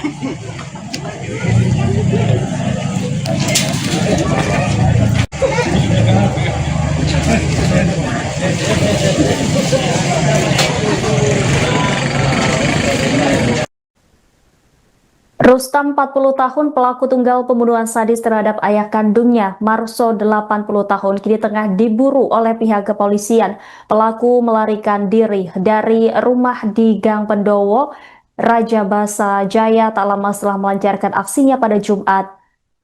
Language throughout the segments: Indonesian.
Rustam 40 tahun pelaku tunggal pembunuhan sadis terhadap ayah kandungnya, Marso 80 tahun, kini tengah diburu oleh pihak kepolisian. Pelaku melarikan diri dari rumah di Gang Pendowo, Raja Basa Jaya tak lama setelah melancarkan aksinya pada Jumat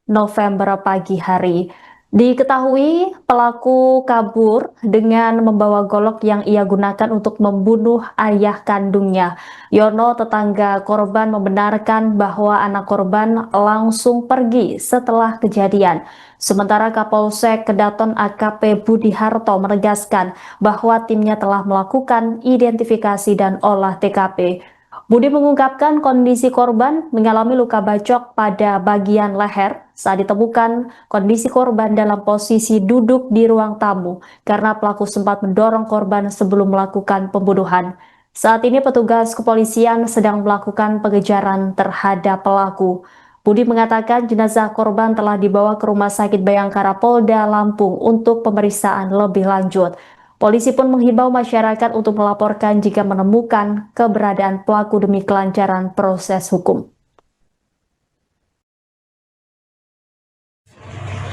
November pagi hari. Diketahui pelaku kabur dengan membawa golok yang ia gunakan untuk membunuh ayah kandungnya. Yono, tetangga korban, membenarkan bahwa anak korban langsung pergi setelah kejadian. Sementara Kapolsek Kedaton AKP Budi Harto menegaskan bahwa timnya telah melakukan identifikasi dan olah TKP. Budi mengungkapkan kondisi korban mengalami luka bacok pada bagian leher. Saat ditemukan, kondisi korban dalam posisi duduk di ruang tamu karena pelaku sempat mendorong korban sebelum melakukan pembunuhan. Saat ini petugas kepolisian sedang melakukan pengejaran terhadap pelaku. Budi mengatakan jenazah korban telah dibawa ke Rumah Sakit Bayangkara Polda Lampung untuk pemeriksaan lebih lanjut. Polisi pun menghimbau masyarakat untuk melaporkan jika menemukan keberadaan pelaku demi kelancaran proses hukum.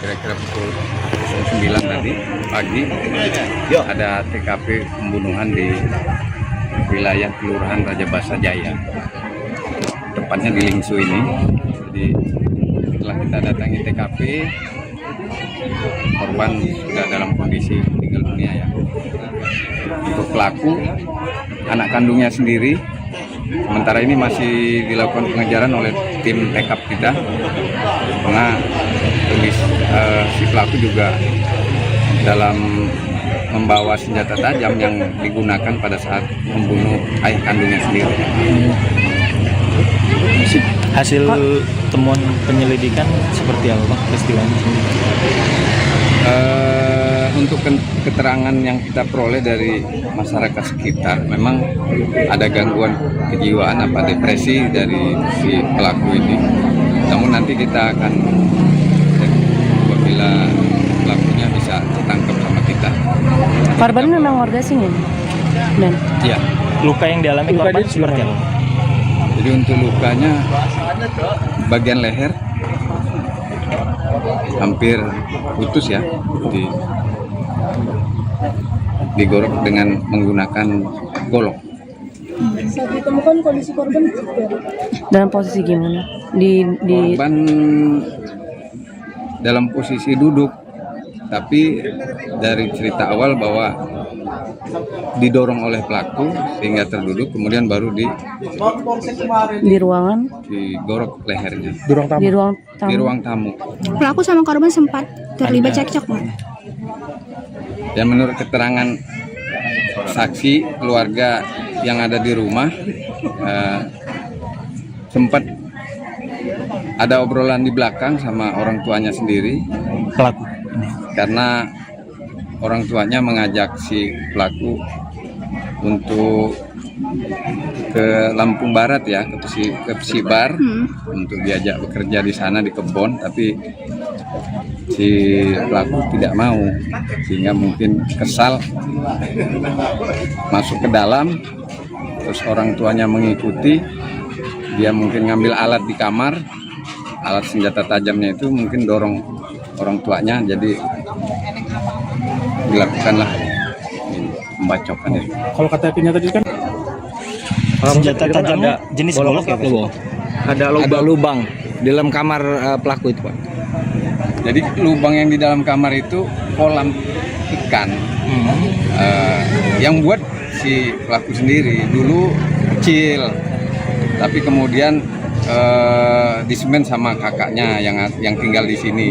Kira-kira pukul 9 tadi pagi ada TKP pembunuhan di wilayah Kelurahan Raja Basa Jaya, tepatnya di Lingsu ini. Jadi setelah kita datangi TKP, korban sudah dalam kondisi meninggal dunia ya. Untuk pelaku, anak kandungnya sendiri, sementara ini masih dilakukan pengejaran oleh tim TKP kita, karena si pelaku juga dalam membawa senjata tajam yang digunakan pada saat membunuh ayah kandungnya sendiri. Hasil temuan penyelidikan seperti apa, Pak, peristiwanya? Untuk keterangan yang kita peroleh dari masyarakat sekitar, memang ada gangguan kejiwaan apa depresi dari si pelaku ini. Namun nanti kita akan cek apabila pelakunya bisa ditangkap sama kita. Korban memang warga sini? Dan ya, luka yang dialami korban seperti apa? Jadi untuk lukanya bagian leher hampir putus ya, digorok dengan menggunakan golok. saat ditemukan kondisi korban dalam posisi gimana? Korban dalam posisi duduk, tapi dari cerita awal bahwa didorong oleh pelaku sehingga terduduk, kemudian baru di ruangan digorok lehernya di ruang tamu. Pelaku sama korban sempat terlibat cekcok, Pak. Dan menurut keterangan saksi keluarga yang ada di rumah, sempat ada obrolan di belakang sama orang tuanya sendiri, Pelaku karena orang tuanya mengajak si pelaku untuk ke Lampung Barat ya, ke Pesibar, untuk diajak bekerja di sana di kebun, tapi si pelaku tidak mau, sehingga mungkin kesal masuk ke dalam, terus orang tuanya mengikuti, dia mungkin ngambil alat di kamar, alat senjata tajamnya itu mungkin dorong orang tuanya, jadi dilakukanlah pembacokan itu. Kalau KTP-nya tadi kan senjata tajamnya jenis golok ya, Pak? Ada lubang di dalam kamar pelaku itu, Pak. Jadi lubang yang di dalam kamar itu kolam ikan, yang buat si pelaku sendiri. Dulu kecil, tapi kemudian disemen sama kakaknya yang tinggal di sini.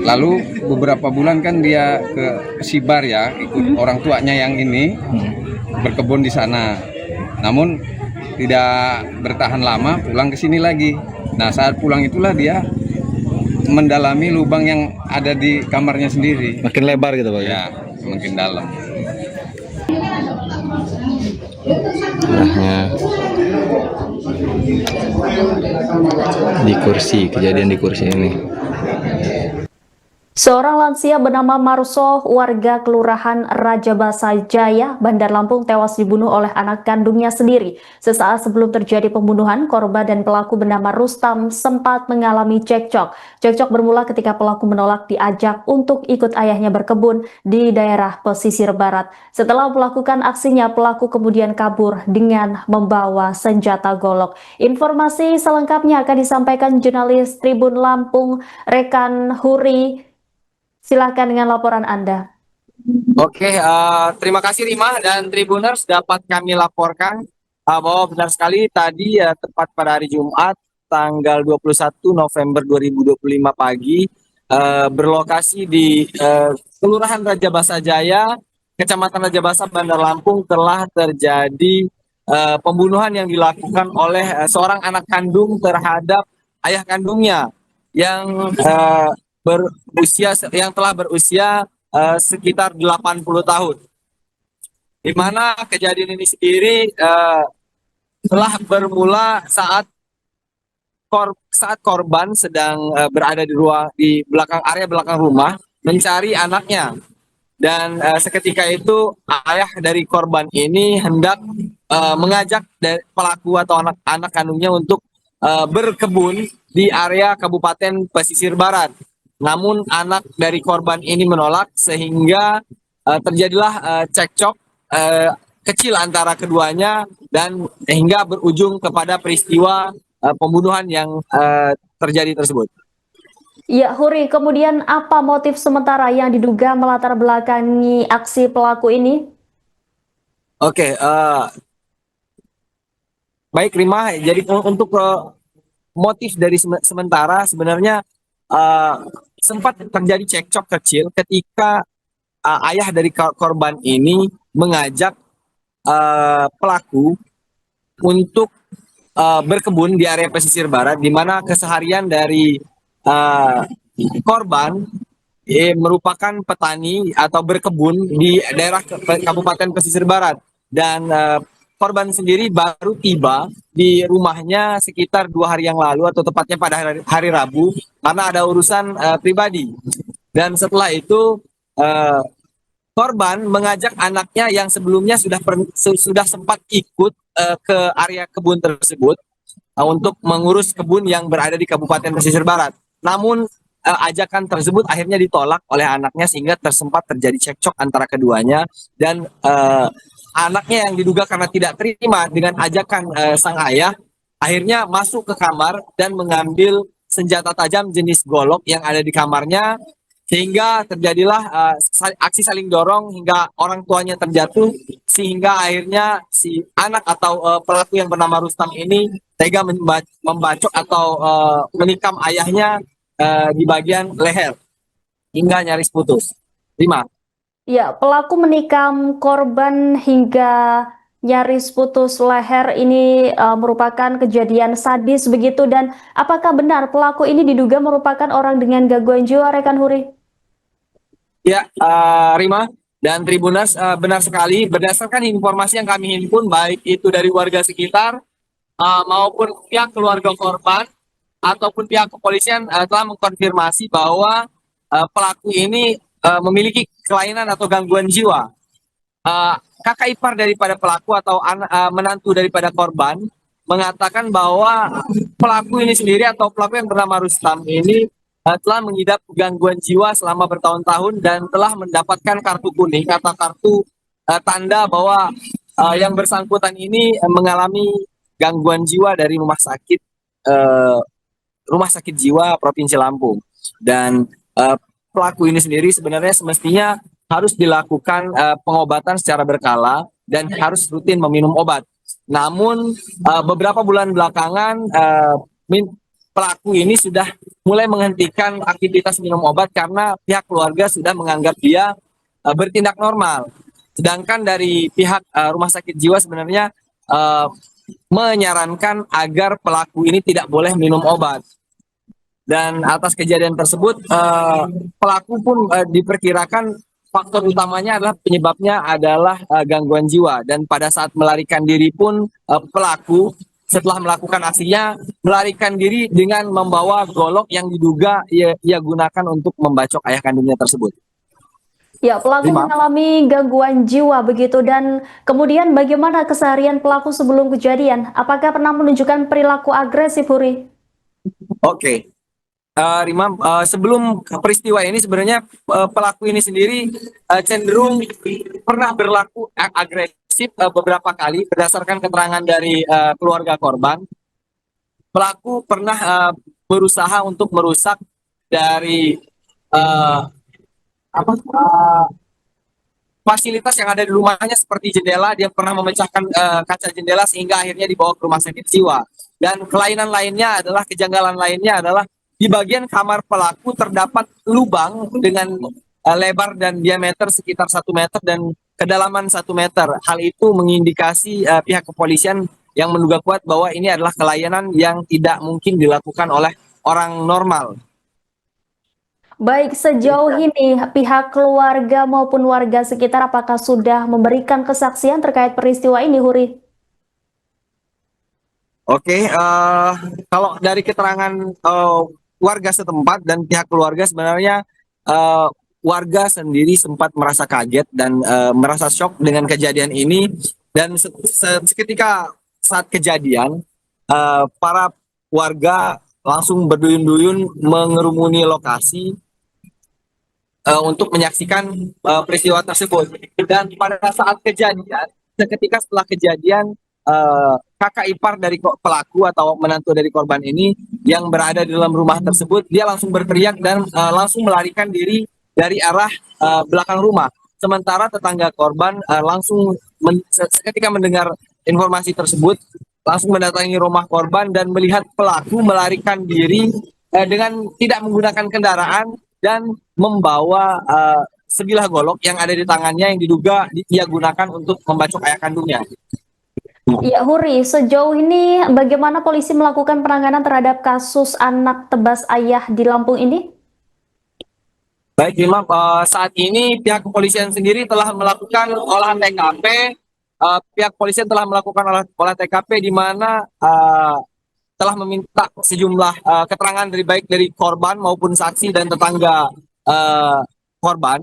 Lalu beberapa bulan kan dia ke Pesibar ya, ikut orang tuanya yang ini berkebun di sana. Namun tidak bertahan lama, pulang ke sini lagi. Nah, saat pulang itulah dia mendalami lubang yang ada di kamarnya sendiri. Makin lebar gitu, Pak? Ya, makin dalam. Nah, di kursi, kejadian di kursi ini. Seorang lansia bernama Marso, warga Kelurahan Rajabasa Jaya, Bandar Lampung, tewas dibunuh oleh anak kandungnya sendiri. Sesaat sebelum terjadi pembunuhan, korban dan pelaku bernama Rustam sempat mengalami cekcok. Cekcok bermula ketika pelaku menolak diajak untuk ikut ayahnya berkebun di daerah pesisir barat. Setelah melakukan aksinya, pelaku kemudian kabur dengan membawa senjata golok. Informasi selengkapnya akan disampaikan jurnalis Tribun Lampung, rekan Huri. Silakan dengan laporan Anda. Oke, terima kasih Rima dan Tribuners, dapat kami laporkan bahwa benar sekali tadi tepat pada hari Jumat tanggal 21 November 2025 pagi berlokasi di Kelurahan Rajabasa Jaya, Kecamatan Rajabasa, Bandar Lampung telah terjadi pembunuhan yang dilakukan oleh seorang anak kandung terhadap ayah kandungnya yang telah berusia sekitar 80 tahun. Di mana kejadian ini sendiri telah bermula saat korban sedang berada di area belakang rumah mencari anaknya. Dan seketika itu ayah dari korban ini hendak mengajak pelaku atau anak kandungnya untuk berkebun di area Kabupaten Pesisir Barat. Namun anak dari korban ini menolak sehingga terjadilah cekcok kecil antara keduanya dan hingga berujung kepada peristiwa pembunuhan yang terjadi tersebut. Ya, Huri, kemudian apa motif sementara yang diduga melatar belakangi aksi pelaku ini? Oke, baik Rima, jadi untuk motif dari sementara sebenarnya sempat terjadi cekcok kecil ketika ayah dari korban ini mengajak pelaku untuk berkebun di area pesisir barat, di mana keseharian dari korban merupakan petani atau berkebun di daerah Kabupaten Pesisir Barat, dan korban sendiri baru tiba di rumahnya sekitar 2 hari yang lalu atau tepatnya pada hari Rabu karena ada urusan pribadi. Dan setelah itu korban mengajak anaknya yang sebelumnya sudah sempat ikut ke area kebun tersebut untuk mengurus kebun yang berada di Kabupaten Pesisir Barat. Namun ajakan tersebut akhirnya ditolak oleh anaknya sehingga terjadi cekcok antara keduanya, dan anaknya yang diduga karena tidak terima dengan ajakan sang ayah akhirnya masuk ke kamar dan mengambil senjata tajam jenis golok yang ada di kamarnya, sehingga terjadilah aksi saling dorong hingga orang tuanya terjatuh, sehingga akhirnya si anak atau pelaku yang bernama Rustam ini tega membacok atau menikam ayahnya di bagian leher hingga nyaris putus. 5. Ya, pelaku menikam korban hingga nyaris putus leher ini merupakan kejadian sadis begitu, dan apakah benar pelaku ini diduga merupakan orang dengan gangguan jiwa, rekan Huri? Ya, Rima dan Tribuners, benar sekali. Berdasarkan informasi yang kami himpun, baik itu dari warga sekitar maupun pihak keluarga korban ataupun pihak kepolisian telah mengkonfirmasi bahwa pelaku ini memiliki kelainan atau gangguan jiwa. Kakak ipar daripada pelaku atau menantu daripada korban mengatakan bahwa pelaku ini sendiri atau pelaku yang bernama Rustam ini telah mengidap gangguan jiwa selama bertahun-tahun dan telah mendapatkan kartu kuning atau kartu tanda bahwa yang bersangkutan ini mengalami gangguan jiwa dari rumah sakit jiwa Provinsi Lampung. Dan pelaku ini sendiri sebenarnya semestinya harus dilakukan pengobatan secara berkala dan harus rutin meminum obat. Namun beberapa bulan belakangan pelaku ini sudah mulai menghentikan aktivitas minum obat karena pihak keluarga sudah menganggap dia bertindak normal. Sedangkan dari pihak rumah sakit jiwa sebenarnya menyarankan agar pelaku ini tidak boleh minum obat. Dan atas kejadian tersebut, pelaku pun diperkirakan faktor utamanya adalah penyebabnya adalah gangguan jiwa. Dan pada saat melarikan diri pun pelaku setelah melakukan aksinya melarikan diri dengan membawa golok yang diduga ia gunakan untuk membacok ayah kandungnya tersebut. Ya, pelaku Rima. mengalami gangguan jiwa begitu, dan kemudian bagaimana keseharian pelaku sebelum kejadian? Apakah pernah menunjukkan perilaku agresif, Huri? Oke. Rima, sebelum peristiwa ini sebenarnya pelaku ini sendiri cenderung pernah berlaku agresif beberapa kali berdasarkan keterangan dari keluarga korban. Pelaku pernah berusaha untuk merusak dari fasilitas yang ada di rumahnya seperti jendela. Dia pernah memecahkan kaca jendela sehingga akhirnya dibawa ke rumah sakit jiwa. Dan kelainan lainnya adalah, kejanggalan lainnya adalah di bagian kamar pelaku terdapat lubang dengan lebar dan diameter sekitar 1 meter dan kedalaman 1 meter. Hal itu mengindikasi pihak kepolisian yang menduga kuat bahwa ini adalah kelainan yang tidak mungkin dilakukan oleh orang normal. Baik, sejauh ini pihak keluarga maupun warga sekitar apakah sudah memberikan kesaksian terkait peristiwa ini, Huri? Oke, kalau dari keterangan warga setempat dan pihak keluarga, sebenarnya warga sendiri sempat merasa kaget dan merasa shock dengan kejadian ini. Dan seketika saat kejadian, para warga langsung berduyun-duyun mengerumuni lokasi untuk menyaksikan peristiwa tersebut. Dan pada saat kejadian, seketika setelah kejadian, kakak ipar dari pelaku atau menantu dari korban ini yang berada di dalam rumah tersebut, dia langsung berteriak dan langsung melarikan diri dari arah belakang rumah. Sementara tetangga korban langsung ketika mendengar informasi tersebut langsung mendatangi rumah korban dan melihat pelaku melarikan diri dengan tidak menggunakan kendaraan dan membawa sebilah golok yang ada di tangannya yang diduga ia gunakan untuk membacok ayah kandungnya. Ya, Huri, sejauh ini bagaimana polisi melakukan penanganan terhadap kasus anak tebas ayah di Lampung ini? Baik, Imam, saat ini pihak kepolisian sendiri telah melakukan olahan TKP. Pihak kepolisian telah melakukan olah TKP di mana telah meminta sejumlah keterangan baik dari korban maupun saksi dan tetangga korban,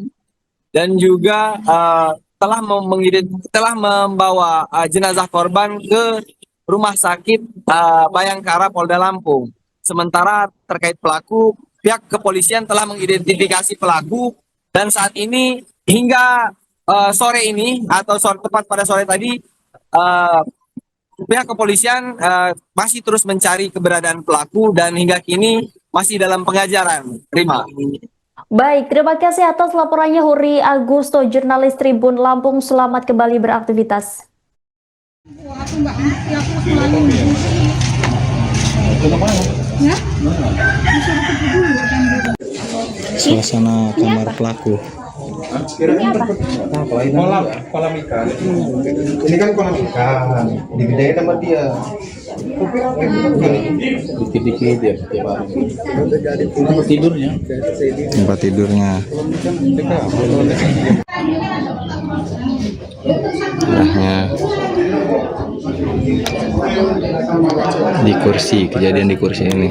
dan juga telah membawa jenazah korban ke Rumah Sakit Bayangkara Polda Lampung. Sementara terkait pelaku, pihak kepolisian telah mengidentifikasi pelaku dan saat ini hingga sore ini atau tepat pada sore tadi, pihak kepolisian masih terus mencari keberadaan pelaku dan hingga kini masih dalam pengajaran. Terima. Baik, terima kasih atas laporannya Huri Agusto, jurnalis Tribun Lampung. Selamat kembali beraktivitas. Suasana kamar pelaku. Kolam ikan. Ini kan kolam ikan. Digedein sama dia. Dikit-dikit ya tiap hari. Tempat tidurnya. Arahnya di kursi, kejadian di kursi ini.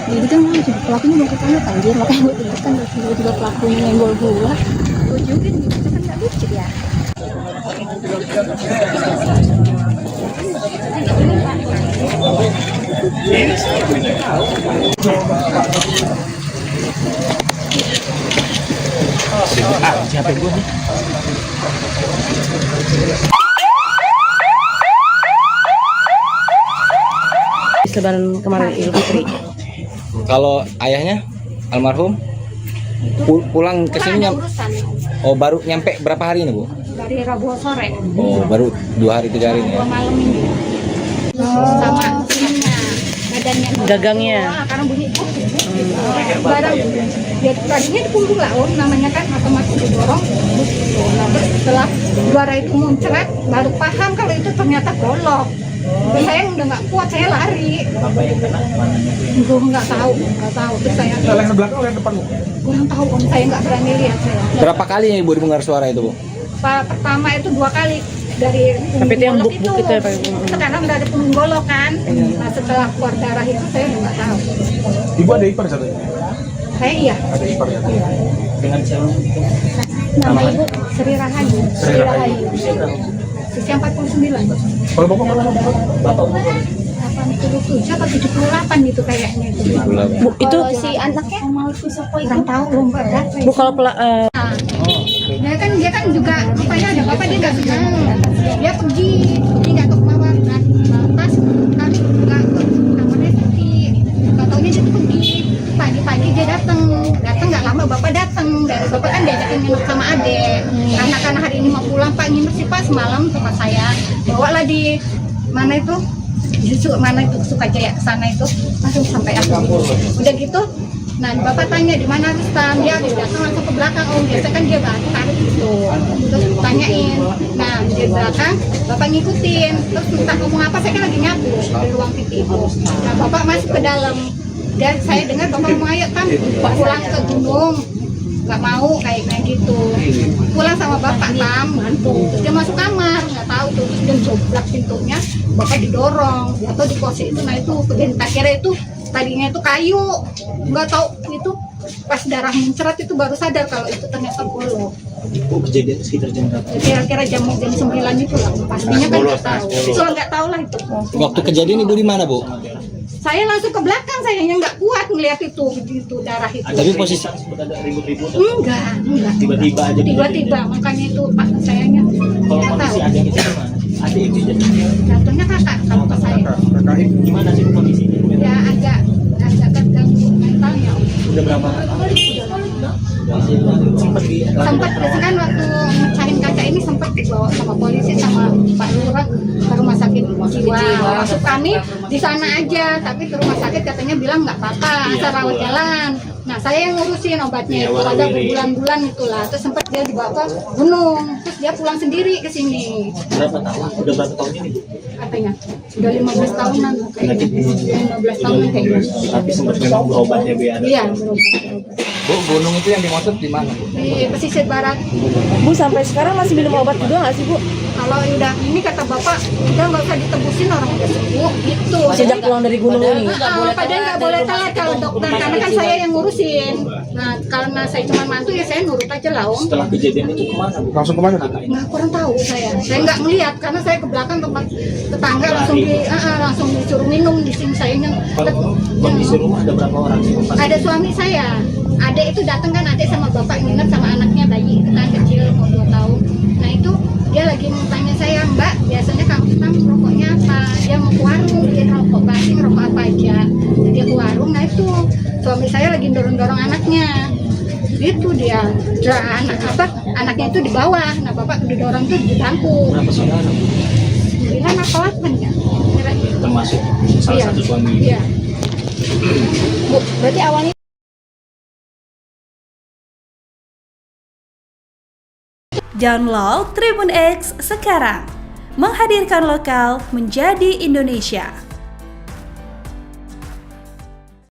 Jadi kan pelakunya mau ke sana anjir, makanya gue tekan tiba-tiba pelakunya nyenggol gue. Gue juga gitu kan nggak lucu ya. Siapa gue nih? Lebaran kemarin Idul Fitri. Kalau ayahnya almarhum pulang ke sini oh baru nyampe berapa hari ini Bu? Dari Rabu sore. Oh baru 2 hari 3 hari ini ya. Malam ini. Sama ininya, badannya. Gagangnya. Karena bunyi barang dia tadinya di punggung laut namanya kan otomatis didorong. Nah, terus setelah suara itu muncrat baru paham kalau itu ternyata golok. Saya udah nggak kuat, saya lari. Gue nggak tahu. Terus saya Yang belakang atau yang depan? kurang tahu, om saya nggak berani lihat saya. Berapa kali Ibu dengar suara itu Bu? Pertama itu 2 kali dari Tapi itu yang golok buk-buk itu ya, Pak Ibu. sekarang udah ada punggung golok kan. Nah setelah keluar darah itu saya udah nggak tahu. Ibu ada ipar satu? Saya iya. Ada ipar ya? Dengan siapa? Nama ibu Sri Rahayu. Sri Rahayu. Usia 49. Kalau bapak mana? Bapak 87 atau 78 gitu kayaknya itu. Bu, itu Si anaknya kurang tahu belum pada. Bu kalau Dia kan juga rupanya ada bapak dia nggak senang. Dia pergi nggak tahu kemana. Pas kami nggak namanya sepi. Nggak taunya dia pergi. Pagi-pagi dia datang nggak lama bapak datang. Dan bapak kan diajakin nginep sama adek. Karena hari ini mau pulang Pak nginep sih Pak semalam tempat saya. Bawalah di mana itu? Mana itu Sukajaya ke sana itu langsung sampai aku udah gitu. Nah bapak tanya di mana Rustam, dia habis datang langsung ke belakang om, biasa kan dia bakar gitu. Terus tanyain, nah di belakang bapak ngikutin, terus entah ngomong apa, saya kan lagi nyapu di ruang TV. Nah bapak masuk ke dalam dan saya dengar bapak mau ayo kan pulang ke gunung, nggak mau kayak gitu. Pulang sama bapak tam, gitu. Terus dia masuk kamar, nggak tahu tuh, terus dia joblak pintunya, bapak didorong atau di posisi itu, nah itu tak kira itu tadinya itu kayu, nggak tahu itu pas darah muncrat itu baru sadar kalau itu ternyata golok. Bu kejadian sekitar jam berapa? Kira-kira jam 9 itu lah, pastinya kan nggak tahu. Soal nggak tahu lah itu. Waktu kejadian Ibu di mana Bu? Saya langsung ke belakang, sayangnya nggak kuat ngelihat itu begitu darah itu. Tapi posisi Sempat ada ribut-ribut. Enggak. Tiba-tiba aja. Tiba-tiba, makanya itu Pak sayangnya Kalau nggak tahu. kondisi adik itu gimana? Adik itu jadinya Jatuhnya kakak sama ke saya. gimana sih kondisinya? Ya agak terganggu mentalnya. Udah berapa? Sempat Sempat kan waktu mecahin kaca ini sempat dibawa sama polisi sama Pak Lurah ke rumah sakit jiwa. Masuk kami di sana aja, tapi ke rumah sakit katanya bilang nggak apa-apa, asal rawat jalan. Nah saya yang ngurusin obatnya itu ada berbulan-bulan itulah. Terus sempat dia dibawa ke gunung, terus dia pulang sendiri ke sini. berapa tahun? Udah berapa tahun ini Bu? Katanya udah 15 tahunan kayaknya. 15 tahun kayaknya. Tapi sempat memang berobat ya Bu ya? Iya, berobat. Bu, gunung itu yang dimaksud di mana Bu? Di pesisir barat. Bu sampai sekarang masih minum obat juga nggak sih Bu? Kalau udah ini kata bapak udah nggak usah ditebusin, orang udah sembuh gitu. Sejak pulang dari gunung ini. Padahal nggak boleh telat kalau dokter, karena kan saya yang ngurusin. Nah karena saya cuma mantu ya saya nurut aja lah om. Setelah kejadian itu kemana Bu? Langsung kemana tuh? Nggak, kurang tahu saya nggak ngelihat karena saya ke belakang tempat tetangga langsung disuruh minum di sini sayanya. Kondisi rumah ada berapa orang sih? Ada suami saya, adek itu datang kan, adek sama bapak nginep sama anaknya bayi kan kecil mau 2 tahun. Nah itu dia lagi tanya saya, Mbak biasanya Kang Rustam rokoknya apa? Dia mau ke warung, dia rokok basing, rokok apa aja. Dia ke warung, nah itu suami saya lagi dorong-dorong anaknya. Itu dia anaknya itu di bawah, nah bapak didorong tuh di bangku. Berapa saudara Bu? 9 apa 8 ya? Kira-kira. Termasuk salah Iya. satu suami. Iya. Bu, berarti awalnya Download Tribun X sekarang, menghadirkan lokal menjadi Indonesia.